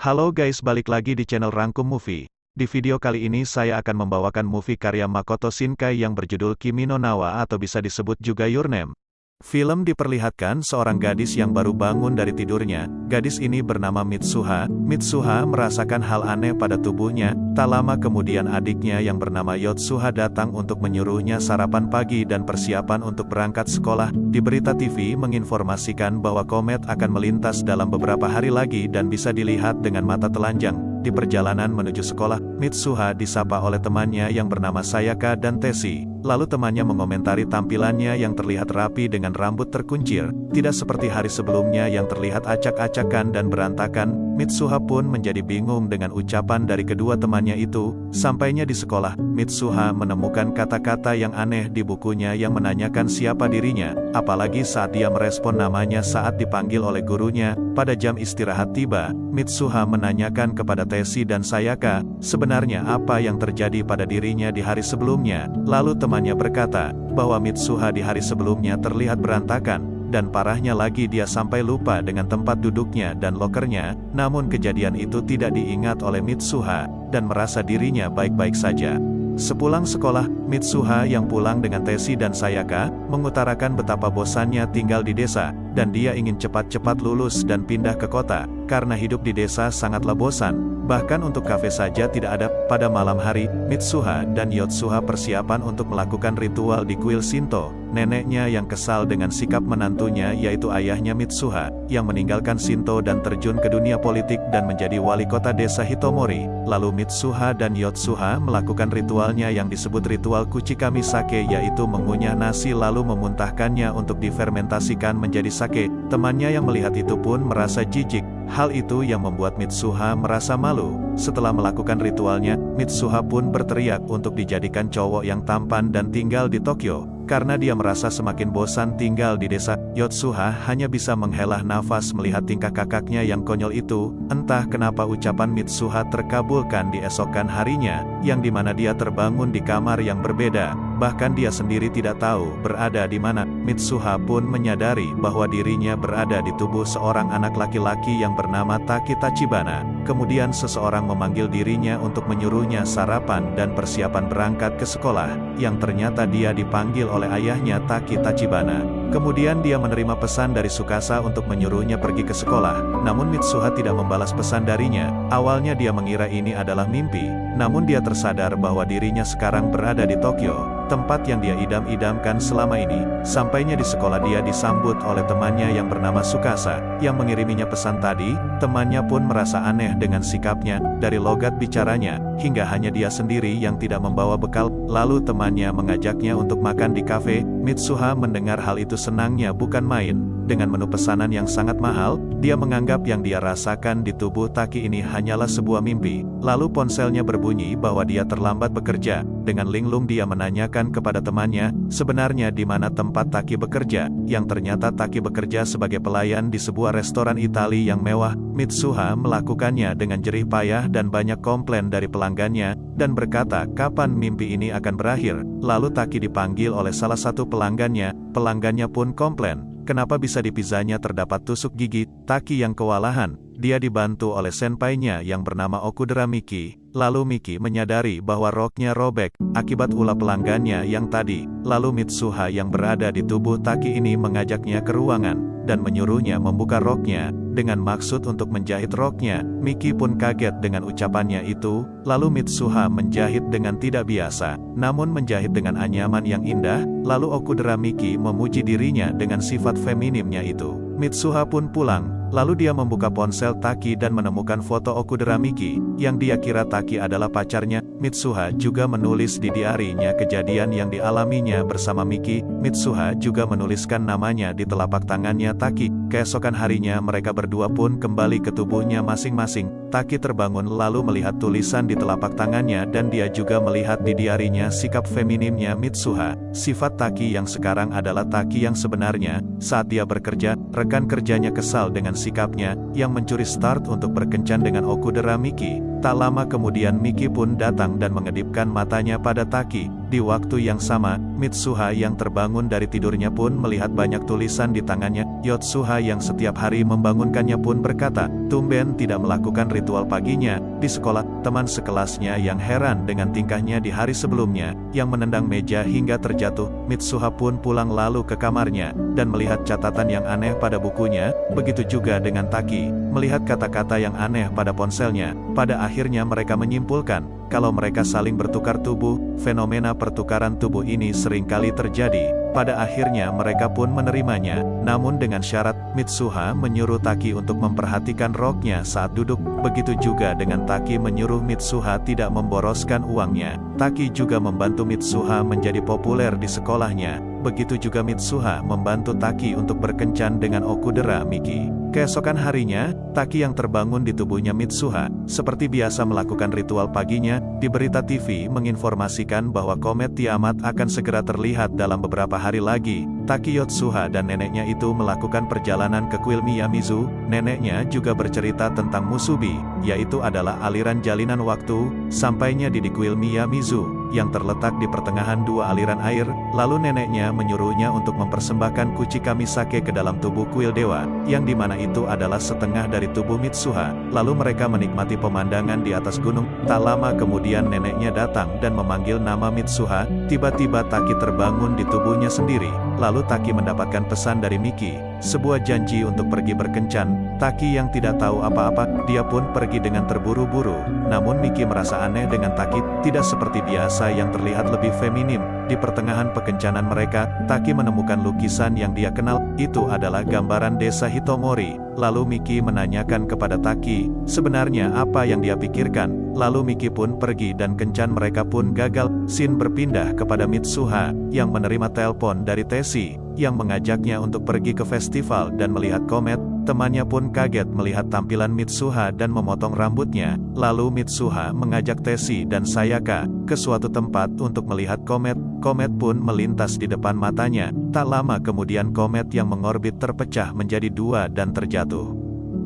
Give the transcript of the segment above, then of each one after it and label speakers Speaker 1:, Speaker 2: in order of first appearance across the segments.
Speaker 1: Halo guys, balik lagi di channel Rangkum Movie. Di video kali ini saya akan membawakan movie karya Makoto Shinkai yang berjudul Kimi no Na wa atau bisa disebut juga Your Name. Film diperlihatkan seorang gadis yang baru bangun dari tidurnya. Gadis ini bernama Mitsuha. Mitsuha merasakan hal aneh pada tubuhnya. Tak lama kemudian adiknya yang bernama Yotsuha datang untuk menyuruhnya sarapan pagi dan persiapan untuk berangkat sekolah. Di berita TV menginformasikan bahwa komet akan melintas dalam beberapa hari lagi dan bisa dilihat dengan mata telanjang. Di perjalanan menuju sekolah, Mitsuha disapa oleh temannya yang bernama Sayaka dan Teshi. Lalu temannya mengomentari tampilannya yang terlihat rapi dengan rambut terkuncir, tidak seperti hari sebelumnya yang terlihat acak-acakan dan berantakan. Mitsuha pun menjadi bingung dengan ucapan dari kedua temannya itu. Sampainya di sekolah, Mitsuha menemukan kata-kata yang aneh di bukunya yang menanyakan siapa dirinya, apalagi saat dia merespon namanya saat dipanggil oleh gurunya. Pada jam istirahat tiba, Mitsuha menanyakan kepada Teshi dan Sayaka, sebenarnya apa yang terjadi pada dirinya di hari sebelumnya. Lalu temannya berkata, bahwa Mitsuha di hari sebelumnya terlihat berantakan, dan parahnya lagi dia sampai lupa dengan tempat duduknya dan lokernya. Namun kejadian itu tidak diingat oleh Mitsuha, dan merasa dirinya baik-baik saja. Sepulang sekolah, Mitsuha yang pulang dengan Teshi dan Sayaka, mengutarakan betapa bosannya tinggal di desa, dan dia ingin cepat-cepat lulus dan pindah ke kota, karena hidup di desa sangatlah bosan. Bahkan untuk kafe saja tidak ada. Pada malam hari, Mitsuha dan Yotsuha persiapan untuk melakukan ritual di kuil Shinto. Neneknya yang kesal dengan sikap menantunya yaitu ayahnya Mitsuha, yang meninggalkan Shinto dan terjun ke dunia politik dan menjadi wali kota desa Hitomori. Lalu Mitsuha dan Yotsuha melakukan ritualnya yang disebut ritual Kuchikami Sake, yaitu mengunyah nasi lalu memuntahkannya untuk difermentasikan menjadi sake. Temannya yang melihat itu pun merasa jijik. Hal itu yang membuat Mitsuha merasa malu. Setelah melakukan ritualnya, Mitsuha pun berteriak untuk dijadikan cowok yang tampan dan tinggal di Tokyo. Karena dia merasa semakin bosan tinggal di desa, Yotsuha hanya bisa menghela nafas melihat tingkah kakaknya yang konyol itu. Entah kenapa ucapan Mitsuha terkabulkan di esokan harinya, yang dimana dia terbangun di kamar yang berbeda. Bahkan dia sendiri tidak tahu berada di mana. Mitsuha pun menyadari bahwa dirinya berada di tubuh seorang anak laki-laki yang bernama Taki Tachibana. Kemudian seseorang memanggil dirinya untuk menyuruhnya sarapan dan persiapan berangkat ke sekolah, yang ternyata dia dipanggil oleh ayahnya Taki Tachibana. Kemudian dia menerima pesan dari Tsukasa untuk menyuruhnya pergi ke sekolah. Namun Mitsuha tidak membalas pesan darinya. Awalnya dia mengira ini adalah mimpi, namun dia tersadar bahwa dirinya sekarang berada di Tokyo, tempat yang dia idam-idamkan selama ini. Sampainya di sekolah dia disambut oleh temannya yang bernama Tsukasa, yang mengiriminya pesan tadi. Temannya pun merasa aneh dengan sikapnya, dari logat bicaranya, hingga hanya dia sendiri yang tidak membawa bekal. Lalu temannya mengajaknya untuk makan di kafe. Mitsuha mendengar hal itu senangnya bukan main. Dengan menu pesanan yang sangat mahal, dia menganggap yang dia rasakan di tubuh Taki ini hanyalah sebuah mimpi. Lalu ponselnya berbunyi bahwa dia terlambat bekerja. Dengan linglung dia menanyakan kepada temannya, sebenarnya di mana tempat Taki bekerja, yang ternyata Taki bekerja sebagai pelayan di sebuah restoran Italia yang mewah. Mitsuha melakukannya dengan jerih payah dan banyak komplain dari pelanggannya, dan berkata kapan mimpi ini akan berakhir. Lalu Taki dipanggil oleh salah satu pelanggannya. Pelanggannya pun komplain, kenapa bisa di pizzanya terdapat tusuk gigi. Taki yang kewalahan, dia dibantu oleh senpainya yang bernama Okudera Miki. Lalu Miki menyadari bahwa roknya robek, akibat ulah pelanggannya yang tadi. Lalu Mitsuha yang berada di tubuh Taki ini mengajaknya ke ruangan, dan menyuruhnya membuka roknya, dengan maksud untuk menjahit roknya. Miki pun kaget dengan ucapannya itu. Lalu Mitsuha menjahit dengan tidak biasa, namun menjahit dengan anyaman yang indah. Lalu Okudera Miki memuji dirinya dengan sifat feminimnya itu. Mitsuha pun pulang. Lalu dia membuka ponsel Taki dan menemukan foto Okudera Miki, yang dia kira Taki adalah pacarnya. Mitsuha juga menulis di diarinya kejadian yang dialaminya bersama Miki. Mitsuha juga menuliskan namanya di telapak tangannya Taki. Keesokan harinya mereka berdua pun kembali ke tubuhnya masing-masing. Taki terbangun lalu melihat tulisan di telapak tangannya dan dia juga melihat di diarinya sikap feminimnya Mitsuha. Sifat Taki yang sekarang adalah Taki yang sebenarnya. Saat dia bekerja, rekan kerjanya kesal dengan sikapnya, yang mencuri start untuk berkencan dengan Okudera Miki. Tak lama kemudian Miki pun datang dan mengedipkan matanya pada Taki. Di waktu yang sama, Mitsuha yang terbangun dari tidurnya pun melihat banyak tulisan di tangannya. Yotsuha yang setiap hari membangunkannya pun berkata, tumben tidak melakukan ritual paginya. Di sekolah, teman sekelasnya yang heran dengan tingkahnya di hari sebelumnya, yang menendang meja hingga terjatuh. Mitsuha pun pulang lalu ke kamarnya, dan melihat catatan yang aneh pada bukunya. Begitu juga dengan Taki, melihat kata-kata yang aneh pada ponselnya. Pada akhirnya mereka menyimpulkan, kalau mereka saling bertukar tubuh, fenomena pertukaran tubuh ini seringkali terjadi. Pada akhirnya mereka pun menerimanya, namun dengan syarat, Mitsuha menyuruh Taki untuk memperhatikan roknya saat duduk. Begitu juga dengan Taki menyuruh Mitsuha tidak memboroskan uangnya. Taki juga membantu Mitsuha menjadi populer di sekolahnya. Begitu juga Mitsuha membantu Taki untuk berkencan dengan Okudera Miki. Keesokan harinya, Taki yang terbangun di tubuhnya Mitsuha, seperti biasa melakukan ritual paginya. Di berita TV menginformasikan bahwa komet Tiamat akan segera terlihat dalam beberapa hari lagi. Taki Yotsuha dan neneknya itu melakukan perjalanan ke kuil Miyamizu. Neneknya juga bercerita tentang Musubi, yaitu adalah aliran jalinan waktu. Sampainya di kuil Miyamizu, yang terletak di pertengahan dua aliran air, lalu neneknya menyuruhnya untuk mempersembahkan kuci Kamisake ke dalam tubuh kuil dewa, yang dimana itu adalah setengah dari tubuh Mitsuha. Lalu mereka menikmati pemandangan di atas gunung. Tak lama kemudian neneknya datang dan memanggil nama Mitsuha. Tiba-tiba Taki terbangun di tubuhnya sendiri. Lalu Taki mendapatkan pesan dari Miki, sebuah janji untuk pergi berkencan. Taki yang tidak tahu apa-apa, dia pun pergi dengan terburu-buru. Namun Miki merasa aneh dengan Taki, tidak seperti biasa yang terlihat lebih feminim. Di pertengahan pekencanan mereka, Taki menemukan lukisan yang dia kenal. Itu adalah gambaran desa Hitomori. Lalu Miki menanyakan kepada Taki, sebenarnya apa yang dia pikirkan. Lalu Miki pun pergi dan kencan mereka pun gagal. Scene berpindah kepada Mitsuha, yang menerima telepon dari Teshi, yang mengajaknya untuk pergi ke festival dan melihat komet. Temannya pun kaget melihat tampilan Mitsuha dan memotong rambutnya. Lalu Mitsuha mengajak Teshi dan Sayaka ke suatu tempat untuk melihat komet. Komet pun melintas di depan matanya. Tak lama kemudian komet yang mengorbit terpecah menjadi dua dan terjatuh.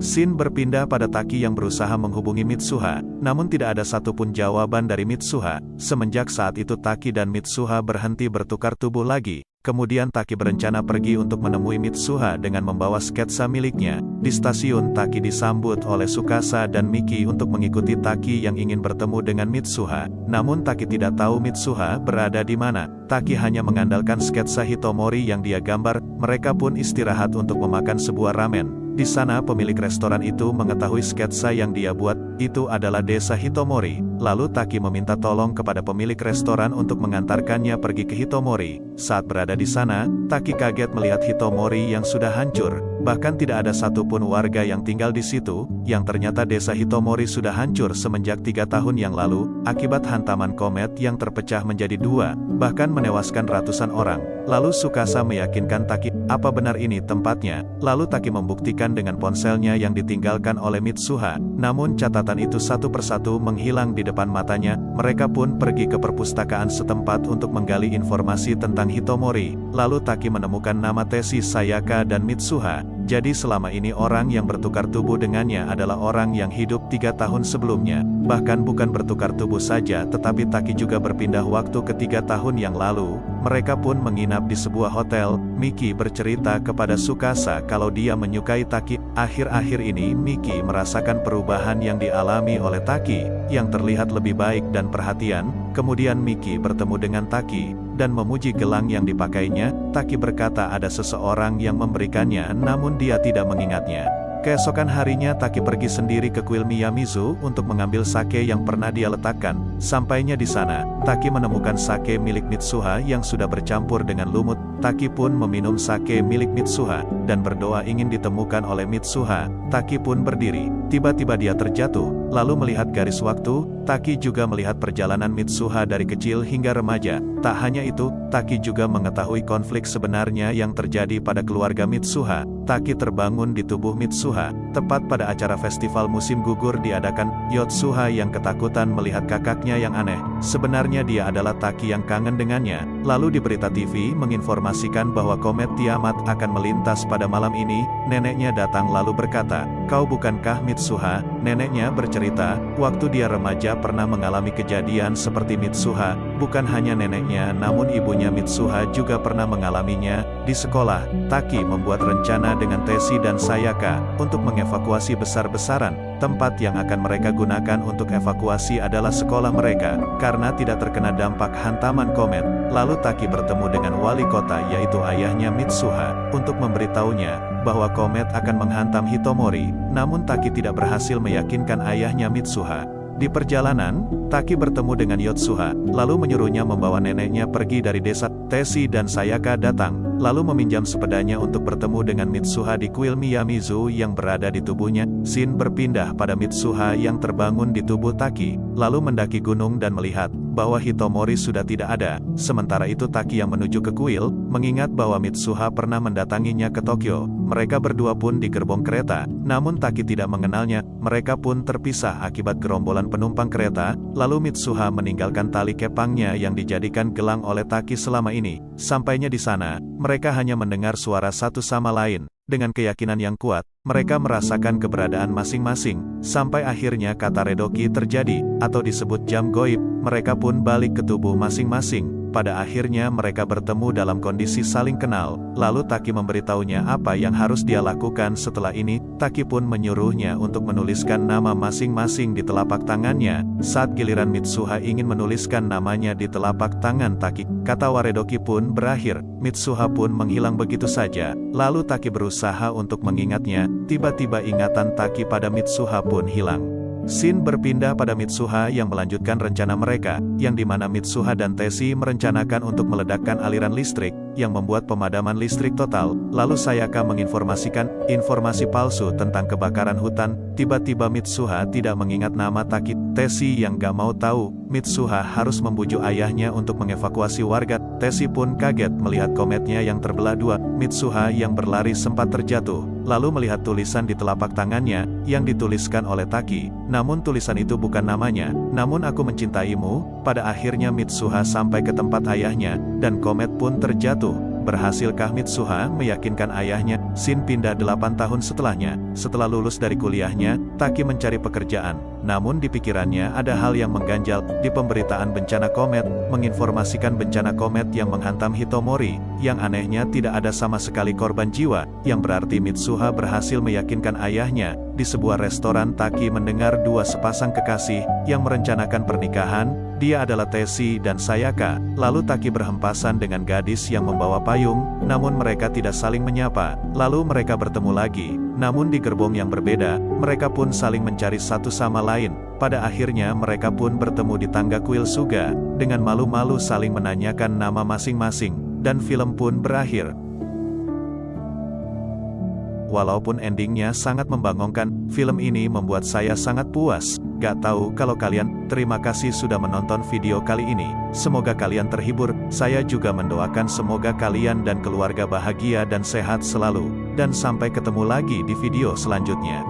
Speaker 1: Scene berpindah pada Taki yang berusaha menghubungi Mitsuha, namun tidak ada satupun jawaban dari Mitsuha. Semenjak saat itu Taki dan Mitsuha berhenti bertukar tubuh lagi. Kemudian Taki berencana pergi untuk menemui Mitsuha dengan membawa sketsa miliknya. Di stasiun Taki disambut oleh Tsukasa dan Miki untuk mengikuti Taki yang ingin bertemu dengan Mitsuha. Namun Taki tidak tahu Mitsuha berada di mana. Taki hanya mengandalkan sketsa Hitomori yang dia gambar. Mereka pun istirahat untuk memakan sebuah ramen. Di sana pemilik restoran itu mengetahui sketsa yang dia buat, itu adalah desa Hitomori. Lalu Taki meminta tolong kepada pemilik restoran untuk mengantarkannya pergi ke Hitomori. Saat berada di sana, Taki kaget melihat Hitomori yang sudah hancur. Bahkan tidak ada satupun warga yang tinggal di situ, yang ternyata desa Hitomori sudah hancur semenjak 3 tahun yang lalu, akibat hantaman komet yang terpecah menjadi dua, bahkan menewaskan ratusan orang. Lalu Tsukasa meyakinkan Taki, apa benar ini tempatnya? Lalu Taki membuktikan dengan ponselnya yang ditinggalkan oleh Mitsuha. Namun catatan itu satu persatu menghilang di depan matanya. Mereka pun pergi ke perpustakaan setempat untuk menggali informasi tentang Hitomori. Lalu Taki menemukan nama Teshi, Sayaka dan Mitsuha. Jadi selama ini orang yang bertukar tubuh dengannya adalah orang yang hidup 3 tahun sebelumnya. Bahkan bukan bertukar tubuh saja, tetapi Taki juga berpindah waktu ke 3 tahun yang lalu. Mereka pun menginap di sebuah hotel. Miki bercerita kepada Tsukasa kalau dia menyukai Taki. Akhir-akhir ini Miki merasakan perubahan yang dialami oleh Taki, yang terlihat lebih baik dan perhatian. Kemudian Miki bertemu dengan Taki dan memuji gelang yang dipakainya. Taki berkata ada seseorang yang memberikannya, namun dia tidak mengingatnya. Keesokan harinya Taki pergi sendiri ke kuil Miyamizu untuk mengambil sake yang pernah dia letakkan. Sampainya di sana, Taki menemukan sake milik Mitsuha yang sudah bercampur dengan lumut. Taki pun meminum sake milik Mitsuha dan berdoa ingin ditemukan oleh Mitsuha. Taki pun berdiri. Tiba-tiba dia terjatuh, lalu melihat garis waktu. Taki juga melihat perjalanan Mitsuha dari kecil hingga remaja. Tak hanya itu, Taki juga mengetahui konflik sebenarnya yang terjadi pada keluarga Mitsuha. Taki terbangun di tubuh Mitsuha. Tepat pada acara festival musim gugur diadakan, Yotsuha yang ketakutan melihat kakaknya yang aneh. Sebenarnya dia adalah Taki yang kangen dengannya. Lalu di berita TV menginformasikan bahwa komet Tiamat akan melintas pada malam ini. Neneknya datang lalu berkata, "Kau bukankah Mitsuha?" Mitsuha, neneknya bercerita, waktu dia remaja pernah mengalami kejadian seperti Mitsuha, bukan hanya neneknya namun ibunya Mitsuha juga pernah mengalaminya. Di sekolah, Taki membuat rencana dengan Teshi dan Sayaka, untuk mengevakuasi besar-besaran. Tempat yang akan mereka gunakan untuk evakuasi adalah sekolah mereka, karena tidak terkena dampak hantaman komet. Lalu Taki bertemu dengan wali kota yaitu ayahnya Mitsuha, untuk memberitahunya bahwa komet akan menghantam Hitomori, namun Taki tidak berhasil meyakinkan ayahnya Mitsuha. Di perjalanan, Taki bertemu dengan Yotsuha, lalu menyuruhnya membawa neneknya pergi dari desa. Teshi dan Sayaka datang, lalu meminjam sepedanya untuk bertemu dengan Mitsuha di kuil Miyamizu yang berada di tubuhnya. Scene berpindah pada Mitsuha yang terbangun di tubuh Taki, lalu mendaki gunung dan melihat bahwa Hitomori sudah tidak ada. Sementara itu Taki yang menuju ke kuil, mengingat bahwa Mitsuha pernah mendatanginya ke Tokyo. Mereka berdua pun di gerbong kereta, namun Taki tidak mengenalnya. Mereka pun terpisah akibat gerombolan penumpang kereta, lalu Mitsuha meninggalkan tali kepangnya yang dijadikan gelang oleh Taki selama ini. Sampainya di sana, mereka hanya mendengar suara satu sama lain. Dengan keyakinan yang kuat, mereka merasakan keberadaan masing-masing, sampai akhirnya kata redoki terjadi, atau disebut jam goib. Mereka pun balik ke tubuh masing-masing. Pada akhirnya mereka bertemu dalam kondisi saling kenal, lalu Taki memberitahunya apa yang harus dia lakukan setelah ini. Taki pun menyuruhnya untuk menuliskan nama masing-masing di telapak tangannya. Saat giliran Mitsuha ingin menuliskan namanya di telapak tangan Taki, kata Waredoki pun berakhir. Mitsuha pun menghilang begitu saja, lalu Taki berusaha untuk mengingatnya. Tiba-tiba ingatan Taki pada Mitsuha pun hilang. Scene berpindah pada Mitsuha yang melanjutkan rencana mereka, yang dimana Mitsuha dan Teshi merencanakan untuk meledakkan aliran listrik, yang membuat pemadaman listrik total. Lalu Sayaka menginformasikan informasi palsu tentang kebakaran hutan. Tiba-tiba Mitsuha tidak mengingat nama Taki. Teshi yang gak mau tahu, Mitsuha harus membujuk ayahnya untuk mengevakuasi warga. Teshi pun kaget melihat kometnya yang terbelah dua. Mitsuha yang berlari sempat terjatuh, lalu melihat tulisan di telapak tangannya, yang dituliskan oleh Taki. Namun tulisan itu bukan namanya, namun aku mencintaimu. Pada akhirnya Mitsuha sampai ke tempat ayahnya, dan komet pun terjatuh. Berhasilkah Mitsuha meyakinkan ayahnya? Scene pindah 8 tahun setelahnya. Setelah lulus dari kuliahnya, Taki mencari pekerjaan. Namun di pikirannya ada hal yang mengganjal. Di pemberitaan bencana komet, menginformasikan bencana komet yang menghantam Hitomori. Yang anehnya tidak ada sama sekali korban jiwa, yang berarti Mitsuha berhasil meyakinkan ayahnya. Di sebuah restoran Taki mendengar dua sepasang kekasih, yang merencanakan pernikahan. Dia adalah Teshi dan Sayaka. Lalu Taki berhempasan dengan gadis yang membawa payung, namun mereka tidak saling menyapa. Lalu mereka bertemu lagi, namun di gerbong yang berbeda. Mereka pun saling mencari satu sama lain. Pada akhirnya mereka pun bertemu di tangga kuil Suga, dengan malu-malu saling menanyakan nama masing-masing, dan film pun berakhir. Walaupun endingnya sangat membangunkan, film ini membuat saya sangat puas. Gak tahu kalau kalian. Terima kasih sudah menonton video kali ini. Semoga kalian terhibur. Saya juga mendoakan semoga kalian dan keluarga bahagia dan sehat selalu. Dan sampai ketemu lagi di video selanjutnya.